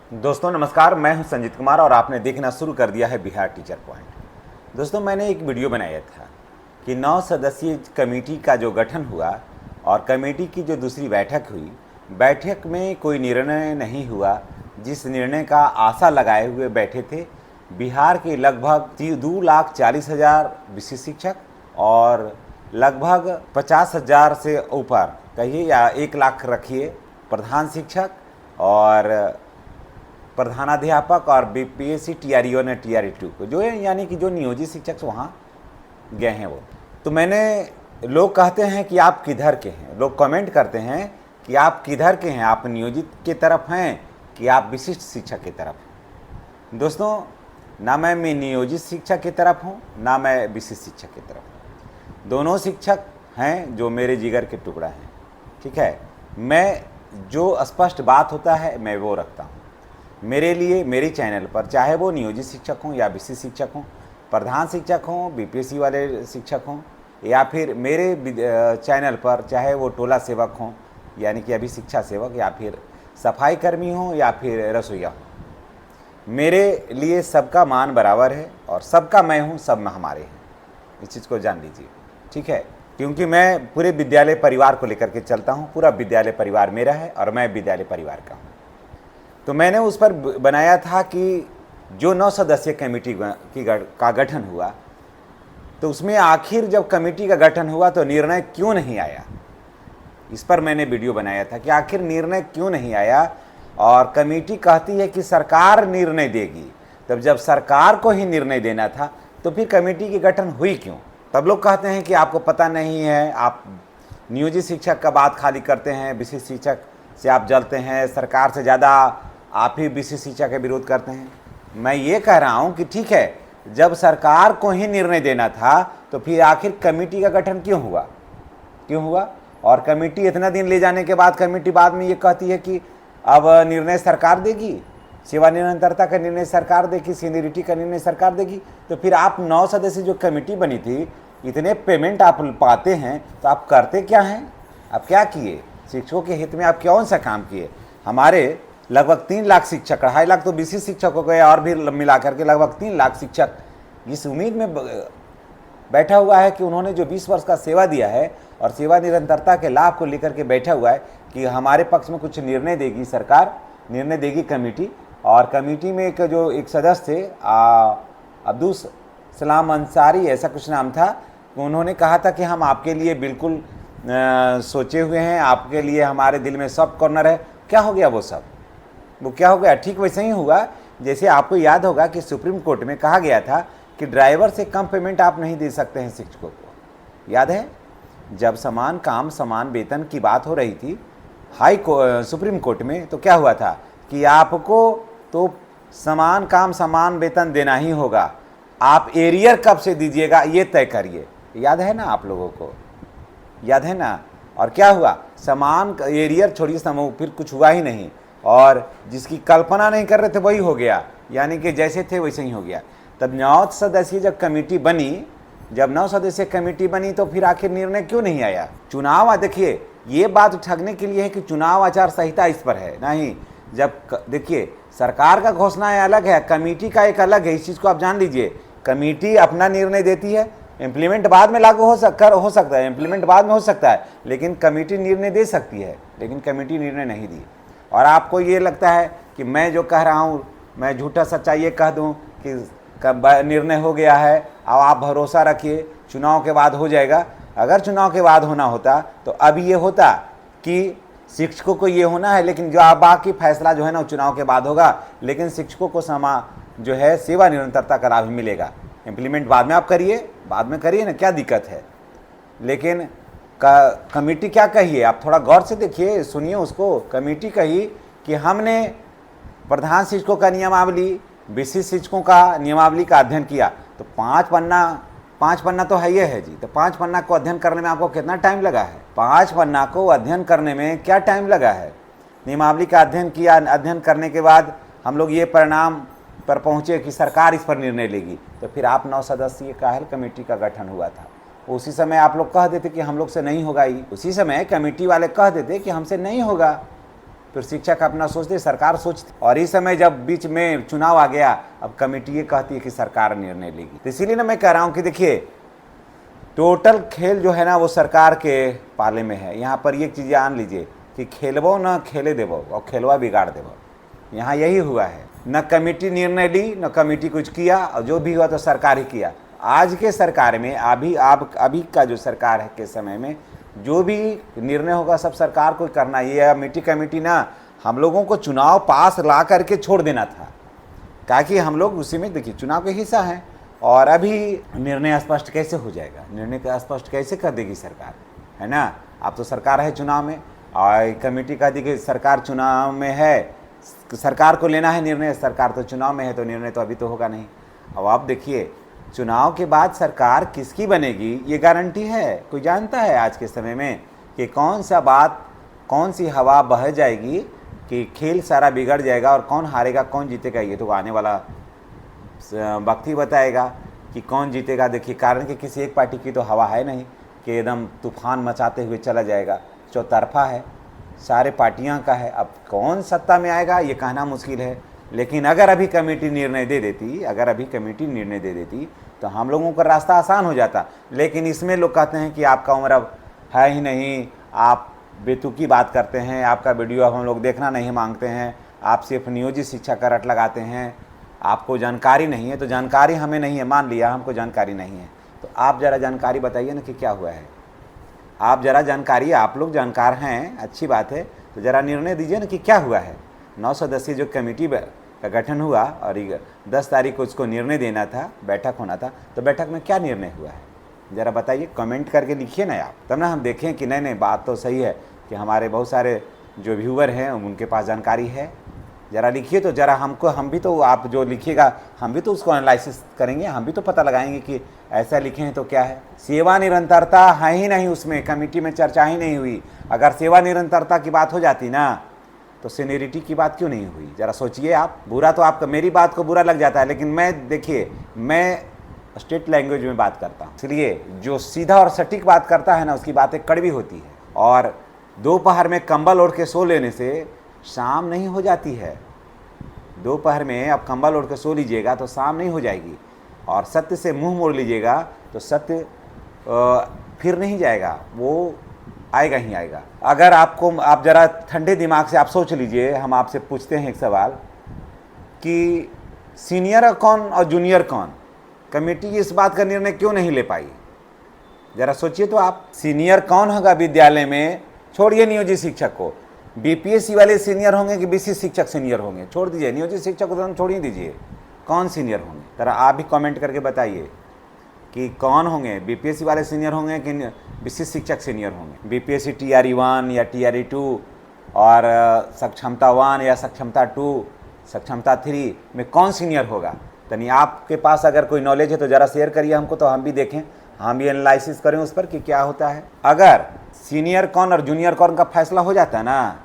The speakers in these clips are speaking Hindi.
दोस्तों नमस्कार, मैं हूं संजीत कुमार और आपने देखना शुरू कर दिया है बिहार टीचर पॉइंट। दोस्तों मैंने एक वीडियो बनाया था कि 9 सदस्यीय कमेटी का जो गठन हुआ और कमेटी की जो दूसरी बैठक हुई, बैठक में कोई निर्णय नहीं हुआ। जिस निर्णय का आशा लगाए हुए बैठे थे बिहार के लगभग 2,40,000 विशिष्ट शिक्षक और लगभग 50,000 से ऊपर कहिए या 1 लाख रखिए प्रधान शिक्षक और प्रधानाध्यापक और बीपीएससी टीआरई और टीआरई 2 को जो है, यानी कि जो नियोजित शिक्षक वहाँ गए हैं वो। तो लोग कहते हैं कि आप किधर के हैं, लोग कमेंट करते हैं कि आप किधर के हैं, आप नियोजित के तरफ हैं कि आप विशिष्ट शिक्षक की तरफ हैं। दोस्तों ना मैं नियोजित शिक्षक की तरफ हूँ ना मैं विशिष्ट शिक्षक की तरफ हूँ। दोनों शिक्षक हैं जो मेरे जिगर के टुकड़ा हैं, ठीक है। मैं जो स्पष्ट बात होता है मैं वो रखता हूँ। मेरे लिए मेरे चैनल पर चाहे वो नियोजित शिक्षक हों या विशिष्ट शिक्षक हों, प्रधान शिक्षक हों, बीपीएससी वाले शिक्षक हों, या फिर मेरे चैनल पर चाहे वो टोला सेवक हों यानी कि अभी शिक्षा सेवक, या फिर सफाई कर्मी हों या फिर रसोईया हों, मेरे लिए सबका मान बराबर है और सबका मैं हूँ, सब में हमारे हैं। इस चीज़ को जान लीजिए, ठीक है। क्योंकि मैं पूरे विद्यालय परिवार को लेकर के चलता हूँ, पूरा विद्यालय परिवार मेरा है और मैं विद्यालय परिवार का हूँ। तो मैंने उस पर बनाया था कि जो 9 सदस्यीय कमेटी का गठन हुआ, तो उसमें आखिर जब कमेटी का गठन हुआ तो निर्णय क्यों नहीं आया, इस पर मैंने वीडियो बनाया था कि आखिर निर्णय क्यों नहीं आया। और कमेटी कहती है कि सरकार निर्णय देगी, तब जब सरकार को ही निर्णय देना था तो फिर कमेटी की गठन हुई क्यों। तब लोग कहते हैं कि आपको पता नहीं है, आप नियोजित शिक्षक का बात खाली करते हैं, विशिष्ट शिक्षक से आप जलते हैं, सरकार से ज़्यादा आप ही विशिष्ट शिक्षा के विरोध करते हैं। मैं ये कह रहा हूँ कि ठीक है, जब सरकार को ही निर्णय देना था तो फिर आखिर कमेटी का गठन क्यों हुआ। और कमेटी इतना दिन ले जाने के बाद कमेटी बाद में ये कहती है कि अब निर्णय सरकार देगी, सेवा निरंतरता का निर्णय सरकार देगी, सीनियरिटी का निर्णय सरकार देगी। तो फिर आप 9 सदस्य जो कमेटी बनी थी, इतने पेमेंट आप पाते हैं तो आप करते क्या हैं, आप क्या किए शिक्षकों के हित में, आप कौन सा काम किए। हमारे लगभग 3 लाख शिक्षक, 2.5 लाख तो विशिष्ट शिक्षक हो गए और भी मिला करके लगभग 3 लाख शिक्षक इस उम्मीद में बैठा हुआ है कि उन्होंने जो 20 वर्ष का सेवा दिया है और सेवा निरंतरता के लाभ को लेकर के बैठा हुआ है कि हमारे पक्ष में कुछ निर्णय देगी सरकार, निर्णय देगी कमेटी। और कमेटी में एक सदस्य थे अब्दुल सलाम अंसारी, ऐसा कुछ नाम था, उन्होंने कहा था कि हम आपके लिए बिल्कुल सोचे हुए हैं, आपके लिए हमारे दिल में सब कॉर्नर है। क्या हो गया वो क्या हो गया। ठीक वैसे ही हुआ जैसे आपको याद होगा कि सुप्रीम कोर्ट में कहा गया था कि ड्राइवर से कम पेमेंट आप नहीं दे सकते हैं शिक्षकों को। याद है, जब समान काम समान वेतन की बात हो रही थी सुप्रीम कोर्ट में, तो क्या हुआ था कि आपको तो समान काम समान वेतन देना ही होगा, आप एरियर कब से दीजिएगा ये तय करिए। याद है ना, आप लोगों को याद है ना। और क्या हुआ, समान एरियर छोड़िए, फिर कुछ हुआ ही नहीं, और जिसकी कल्पना नहीं कर रहे थे वही हो गया, यानी कि जैसे थे वैसे ही हो गया। तब 9 सदस्यीय जब कमेटी बनी, जब 9 सदस्यीय कमेटी बनी तो फिर आखिर निर्णय क्यों नहीं आया। चुनाव, देखिए ये बात उठाने के लिए है कि चुनाव आचार संहिता इस पर है नहीं। जब देखिए सरकार का घोषणा अलग है, कमेटी का एक अलग है, इस चीज़ को आप जान लीजिए। कमेटी अपना निर्णय देती है, इम्प्लीमेंट बाद में लागू हो सकता है, इम्प्लीमेंट बाद में हो सकता है, लेकिन कमेटी निर्णय दे सकती है, लेकिन कमेटी निर्णय नहीं दी। और आपको ये लगता है कि मैं जो कह रहा हूँ मैं झूठा सच्चा ये कह दूँ कि निर्णय हो गया है, अब आप भरोसा रखिए चुनाव के बाद हो जाएगा। अगर चुनाव के बाद होना होता तो अब ये होता कि शिक्षकों को ये होना है, लेकिन जो बाकी फैसला जो है ना वो चुनाव के बाद होगा, लेकिन शिक्षकों को जो है सेवा निरंतरता का लाभ मिलेगा। इम्प्लीमेंट बाद में आप करिए, बाद में करिए ना, क्या दिक्कत है। लेकिन कमेटी क्या कही है, आप थोड़ा गौर से देखिए, सुनिए उसको। कमेटी कही कि हमने प्रधान शिक्षकों का नियमावली, विशिष्ट शिक्षकों का नियमावली का अध्ययन किया। तो 5 पन्ना तो है ये है जी। तो 5 पन्ना को अध्ययन करने में आपको कितना टाइम लगा है, 5 पन्ना को अध्ययन करने में क्या टाइम लगा है। नियमावली का अध्ययन किया, अध्ययन करने के बाद हम लोग ये परिणाम पर पहुँचे कि सरकार इस पर निर्णय लेगी। तो फिर आप 9 सदस्यीय काहेल कमेटी का गठन हुआ था। उसी समय आप लोग कह देते कि हम लोग से नहीं होगा ही, उसी समय कमेटी वाले कह देते कि हमसे नहीं होगा, फिर शिक्षक अपना सोचते, सरकार सोचती। और इस समय जब बीच में चुनाव आ गया, अब कमेटी ये कहती है कि सरकार निर्णय लेगी। तो इसीलिए ना मैं कह रहा हूँ कि देखिए, टोटल खेल जो है ना वो सरकार के पाले में है। यहाँ पर ये चीज़ जान लीजिए कि खेलबो न खेले देबो और खेलवा बिगाड़ देबो, यहाँ यही हुआ है। न कमेटी निर्णय ली, न कमेटी कुछ किया, और जो भी हुआ तो सरकार ही किया। आज के सरकार में अभी का जो सरकार है के समय में जो भी निर्णय होगा सब सरकार को करना। ये कमेटी ना हम लोगों को चुनाव पास ला करके छोड़ देना था, ताकि हम लोग उसी में, देखिए चुनाव का हिस्सा है। और अभी निर्णय स्पष्ट कैसे हो जाएगा, निर्णय का स्पष्ट कैसे कर देगी सरकार, है ना। अब तो सरकार है चुनाव में, और कमेटी कह दी कि सरकार चुनाव में है, सरकार को लेना है निर्णय, सरकार तो चुनाव में है तो निर्णय तो अभी तो होगा नहीं। अब आप देखिए, चुनाव के बाद सरकार किसकी बनेगी ये गारंटी है? कोई जानता है आज के समय में कि कौन सा बात, कौन सी हवा बह जाएगी कि खेल सारा बिगड़ जाएगा, और कौन हारेगा कौन जीतेगा ये तो आने वाला वक्त ही बताएगा कि कौन जीतेगा। देखिए, कारण कि किसी एक पार्टी की तो हवा है नहीं कि एकदम तूफान मचाते हुए चला जाएगा, चौतरफा है, सारे पार्टियां का है। अब कौन सत्ता में आएगा ये कहना मुश्किल है। लेकिन अगर अभी कमेटी निर्णय दे देती तो हम लोगों का रास्ता आसान हो जाता। लेकिन इसमें लोग कहते हैं कि आपका उम्र अब है ही नहीं, आप बेतुकी बात करते हैं, आपका वीडियो अब हम लोग देखना नहीं मांगते हैं, आप सिर्फ नियोजित शिक्षा का रट लगाते हैं, आपको जानकारी नहीं है। तो जानकारी हमें नहीं है, मान लिया हमको जानकारी नहीं है, तो आप ज़रा जानकारी बताइए ना कि क्या हुआ है। आप ज़रा जानकारी, आप लोग जानकार हैं, अच्छी बात है, तो ज़रा निर्णय दीजिए ना कि क्या हुआ है। 9 सदस्यीय जो कमेटी का गठन हुआ और 10 तारीख को उसको निर्णय देना था, बैठक होना था, तो बैठक में क्या निर्णय हुआ है ज़रा बताइए, कमेंट करके लिखिए ना आप, तब ना हम देखें कि नहीं बात तो सही है, कि हमारे बहुत सारे जो व्यूअर हैं उनके पास जानकारी है। ज़रा लिखिए तो ज़रा हमको, हम भी तो, आप जो लिखिएगा हम भी तो उसको एनालिसिस करेंगे, हम भी तो पता लगाएंगे कि ऐसा लिखे हैं तो क्या है। सेवा निरंतरता है ही नहीं, उसमें कमेटी में चर्चा ही नहीं हुई। अगर सेवा निरंतरता की बात हो जाती ना तो सीनियरिटी की बात क्यों नहीं हुई, ज़रा सोचिए आप। बुरा तो आपका, मेरी बात को बुरा लग जाता है, लेकिन मैं, देखिए मैं स्टेट लैंग्वेज में बात करता हूँ, इसलिए जो सीधा और सटीक बात करता है ना उसकी बातें कड़वी होती है। और दोपहर में कंबल ओढ़ के सो लेने से शाम नहीं हो जाती है। दोपहर में आप कंबल ओढ़ के सो लीजिएगा तो शाम नहीं हो जाएगी, और सत्य से मुंह मोड़ लीजिएगा तो सत्य फिर नहीं जाएगा, वो आएगा ही आएगा। अगर आपको, आप ज़रा ठंडे दिमाग से आप सोच लीजिए, हम आपसे पूछते हैं एक सवाल कि सीनियर कौन और जूनियर कौन, कमेटी इस बात का निर्णय क्यों नहीं ले पाई? ज़रा सोचिए तो आप, सीनियर कौन होगा विद्यालय में? छोड़िए नियोजित शिक्षक को, बीपीएससी वाले सीनियर होंगे कि बीसी शिक्षक सीनियर होंगे, छोड़ दीजिए, नियोजित शिक्षक को तो छोड़ ही दीजिए, कौन सीनियर होंगे? जरा आप भी कमेंट करके बताइए कि कौन होंगे, बीपीएससी वाले सीनियर होंगे कि बीसी शिक्षक सीनियर होंगे? बीपीएससी TRE 1 या TRE 2 और सक्षमता 1 या सक्षमता 2, सक्षमता 3 में कौन सीनियर होगा? तनी आपके पास अगर कोई नॉलेज है तो ज़रा शेयर करिए हमको, तो हम भी देखें, हम भी एनालिसिस करें उस पर कि क्या होता है। अगर सीनियर कौन और जूनियर कौन का फैसला हो जाता ना,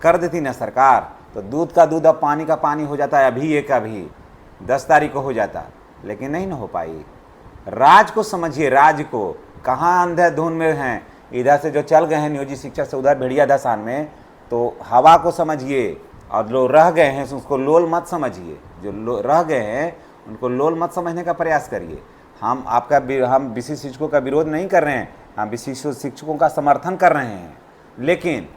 कर देती ना सरकार, तो दूध का दूध अब पानी का पानी हो जाता है। अभी 10 तारीख को हो जाता, लेकिन नहीं ना हो पाई। राज को समझिए, राज को, कहाँ अंधेधुन में हैं, इधर से जो चल गए हैं नियोजित शिक्षक से उधर भेड़िया धसान में, तो हवा को समझिए, और जो रह गए हैं उसको लोल मत समझिए, जो रह गए हैं उनको लोल मत समझने का प्रयास करिए। हम बीसी शिक्षकों का विरोध नहीं कर रहे हैं, हम बीसी शिक्षकों का समर्थन कर रहे हैं, लेकिन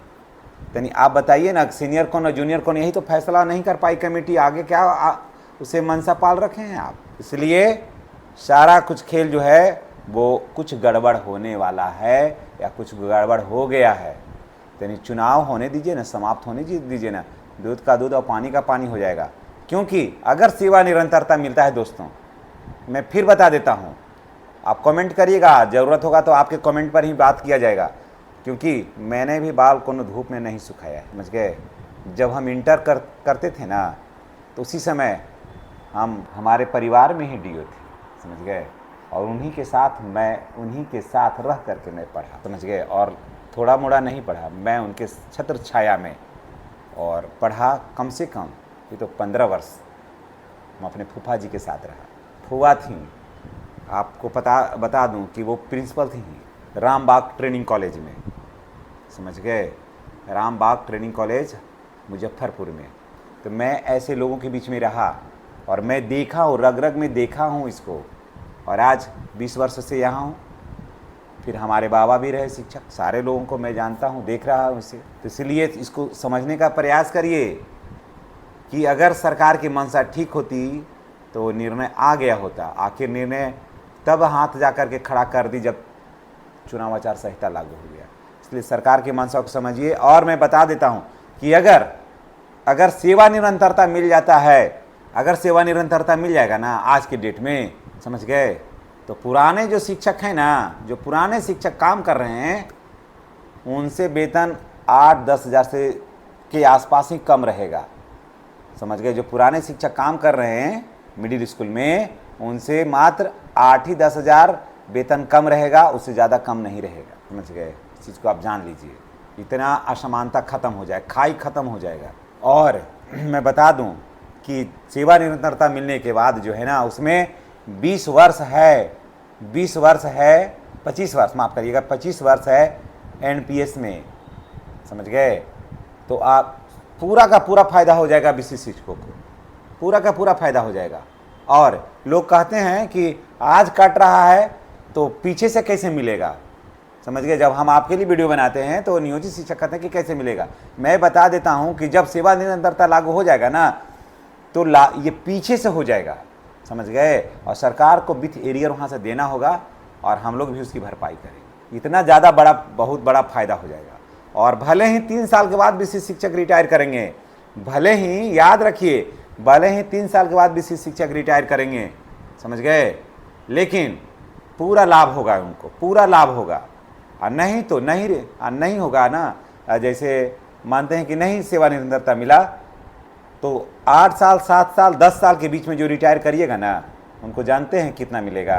यानी आप बताइए ना, सीनियर कौन और जूनियर कौन, यही तो फैसला नहीं कर पाई कमेटी, आगे क्या उसे मनसा पाल रखे हैं आप। इसलिए सारा कुछ खेल जो है वो कुछ गड़बड़ होने वाला है या कुछ गड़बड़ हो गया है। यानी चुनाव होने दीजिए ना, समाप्त होने दीजिए ना, दूध का दूध और पानी का पानी हो जाएगा। क्योंकि अगर सेवा निरंतरता मिलता है दोस्तों, मैं फिर बता देता हूँ, आप कमेंट करिएगा, ज़रूरत होगा तो आपके कमेंट पर ही बात किया जाएगा, क्योंकि मैंने भी बाल को धूप में नहीं सुखाया है, समझ गए। जब हम इंटर करते थे ना, तो उसी समय हमारे परिवार में ही डीओ थे, समझ गए, और उन्हीं के साथ रह करके मैं पढ़ा, समझ गए। और थोड़ा मोड़ा नहीं पढ़ा, मैं उनके छत्र छाया में और पढ़ा, कम से कम ये तो 15 वर्ष मैं अपने फूफा जी के साथ रहा। फूफा थी, आपको बता दूं कि वो प्रिंसिपल थी रामबाग ट्रेनिंग कॉलेज में, समझ गए, रामबाग ट्रेनिंग कॉलेज मुजफ्फरपुर में। तो मैं ऐसे लोगों के बीच में रहा और मैं देखा हूँ, रग रग में देखा हूँ इसको, और आज 20 वर्ष से यहाँ हूँ। फिर हमारे बाबा भी रहे शिक्षक, सारे लोगों को मैं जानता हूँ, देख रहा हूँ इसे। तो इसलिए इसको समझने का प्रयास करिए कि अगर सरकार की मंशा ठीक होती तो निर्णय आ गया होता। आखिर निर्णय तब हाथ जा कर के खड़ा कर दी जब चुनाव आचार संहिता लागू हो गया। इसलिए सरकार की मंशा को समझिए। और मैं बता देता हूँ कि अगर सेवा निरंतरता मिल जाता है, अगर सेवा निरंतरता मिल जाएगा ना आज के डेट में, समझ गए, तो पुराने जो शिक्षक हैं ना, जो पुराने शिक्षक काम कर रहे हैं, उनसे वेतन 8-10 हज़ार से के आसपास ही कम रहेगा। समझ गए, जो पुराने शिक्षक काम कर रहे हैं मिडिल स्कूल में, उनसे मात्र 8 ही 10 हज़ार वेतन कम रहेगा, उससे ज़्यादा कम नहीं रहेगा। समझ गए, इस चीज़ को आप जान लीजिए। इतना असमानता खत्म हो जाए, खाई खत्म हो जाएगा। और मैं बता दूं कि सेवा निरंतरता मिलने के बाद जो है ना, उसमें 20 वर्ष है, 20 वर्ष है, 25 वर्ष, माफ़ करिएगा, 25 वर्ष है एनपीएस में। समझ गए, तो आप पूरा का पूरा फ़ायदा हो जाएगा बीसी शिक्षकों को, पूरा का पूरा फ़ायदा हो जाएगा। और लोग कहते हैं कि आज कट रहा है तो पीछे से कैसे मिलेगा। समझ गए, जब हम आपके लिए वीडियो बनाते हैं तो नियोजित शिक्षक कहते हैं कि कैसे मिलेगा। मैं बता देता हूं कि जब सेवा निरंतरता लागू हो जाएगा ना, तो ये पीछे से हो जाएगा। समझ गए, और सरकार को विथ एरियर वहाँ से देना होगा और हम लोग भी उसकी भरपाई करेंगे। इतना ज़्यादा बड़ा, बहुत बड़ा फ़ायदा हो जाएगा। और भले ही 3 साल के बाद बीसी शिक्षक रिटायर करेंगे, भले ही, याद रखिए, भले ही 3 साल के बाद बीसी शिक्षक रिटायर करेंगे, समझ गए, लेकिन पूरा लाभ होगा उनको, पूरा लाभ होगा। और नहीं तो नहीं होगा ना, जैसे मानते हैं कि नहीं सेवा निरंतरता मिला, तो 8 साल, 7 साल, 10 साल के बीच में जो रिटायर करिएगा ना, उनको जानते हैं कितना मिलेगा,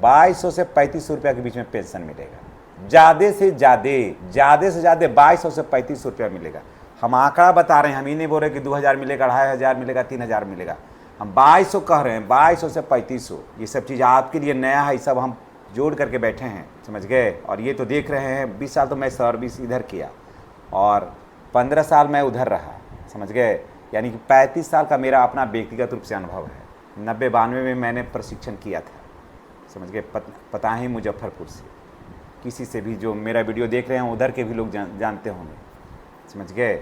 2200 से 3500 रुपया के बीच में पेंशन मिलेगा। ज़्यादा से ज़्यादा 2200 से 3500 रुपया मिलेगा। हम आंकड़ा बता रहे हैं, हम ये नहीं बोल रहे कि 2000 मिलेगा, 2500 मिलेगा, 3000 मिलेगा। हम 2200 कह रहे हैं, 2200 से 3500। ये सब चीज़ आपके लिए नया है, सब हम जोड़ करके बैठे हैं, समझ गए। और ये तो देख रहे हैं, 20 साल तो मैं सर्विस इधर किया और 15 साल मैं उधर रहा, समझ गए, यानी कि 35 साल का मेरा अपना व्यक्तिगत रूप से अनुभव है। 90-92 में मैंने प्रशिक्षण किया था, समझ गए, पता ही मुजफ्फरपुर से। किसी से भी जो मेरा वीडियो देख रहे हैं उधर के भी लोग जानते होंगे, समझ गए।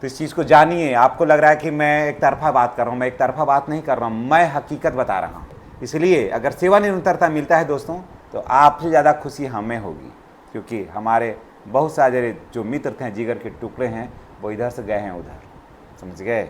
तो इस चीज़ को जानिए। आपको लग रहा है कि मैं एक तरफा बात कर रहा हूँ, मैं एक तरफा बात नहीं कर रहा हूँ, मैं हकीकत बता रहा हूँ। इसलिए अगर सेवा निरंतरता मिलता है दोस्तों, तो आपसे ज़्यादा खुशी हमें होगी, क्योंकि हमारे बहुत सारे जो मित्र थे, जिगर के टुकड़े हैं, वो इधर से गए हैं उधर, समझ गए।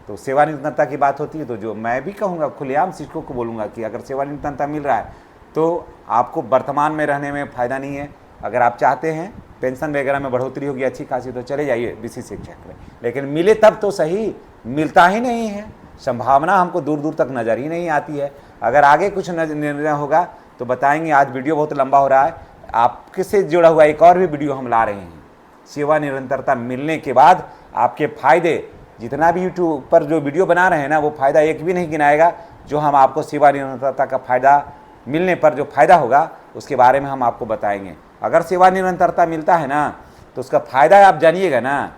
तो सेवा निरंतरता की बात होती है, तो जो मैं भी कहूँगा, खुलेआम शिक्षकों को बोलूँगा कि अगर सेवा निरंतरता मिल रहा है तो आपको वर्तमान में रहने में फ़ायदा नहीं है। अगर आप चाहते हैं पेंशन वगैरह में बढ़ोतरी होगी अच्छी खासी, तो चले जाइए बीसी शिक्षक में, लेकिन मिले तब तो सही, मिलता ही नहीं है। संभावना हमको दूर दूर तक नज़र ही नहीं आती है। अगर आगे कुछ निर्णय होगा तो बताएंगे। आज वीडियो बहुत लंबा हो रहा है, आपके से जुड़ा हुआ एक और भी वीडियो हम ला रहे हैं। सेवा निरंतरता मिलने के बाद आपके फ़ायदे, जितना भी यूट्यूब पर जो वीडियो बना रहे हैं ना, वो फ़ायदा एक भी नहीं गिनाएगा। जो हम आपको सेवा निरंतरता का फ़ायदा मिलने पर जो फ़ायदा होगा उसके बारे में हम आपको बताएंगे। अगर सेवा निरंतरता मिलता है ना, तो उसका फ़ायदा आप जानिएगा ना,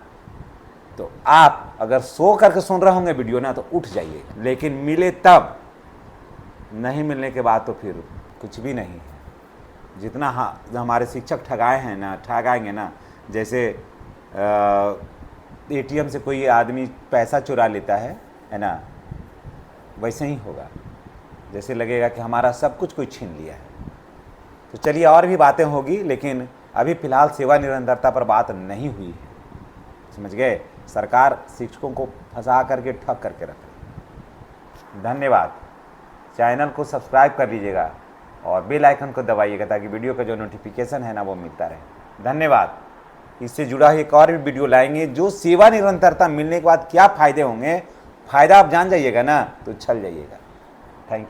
तो आप अगर सो करके सुन रहे होंगे वीडियो ना, तो उठ जाइए। लेकिन मिले तब, नहीं मिलने के बाद तो फिर कुछ भी नहीं है। जितना हमारे शिक्षक ठगाएंगे ना, जैसे एटीएम से कोई आदमी पैसा चुरा लेता है ना, वैसे ही होगा। जैसे लगेगा कि हमारा सब कुछ कोई छीन लिया है। तो चलिए, और भी बातें होगी, लेकिन अभी फ़िलहाल सेवा निरंतरता पर बात नहीं हुई है, समझ गए। सरकार शिक्षकों को फंसा करके, ठग करके रख रही है। धन्यवाद। चैनल को सब्सक्राइब कर लीजिएगा और बेल आइकन को दबाइएगा, ताकि वीडियो का जो नोटिफिकेशन है ना, वो मिलता रहे। धन्यवाद। इससे जुड़ा एक और भी वीडियो लाएंगे, जो सेवा निरंतरता मिलने के बाद क्या फ़ायदे होंगे, फ़ायदा आप जान जाइएगा ना, तो छल जाइएगा। Thank you.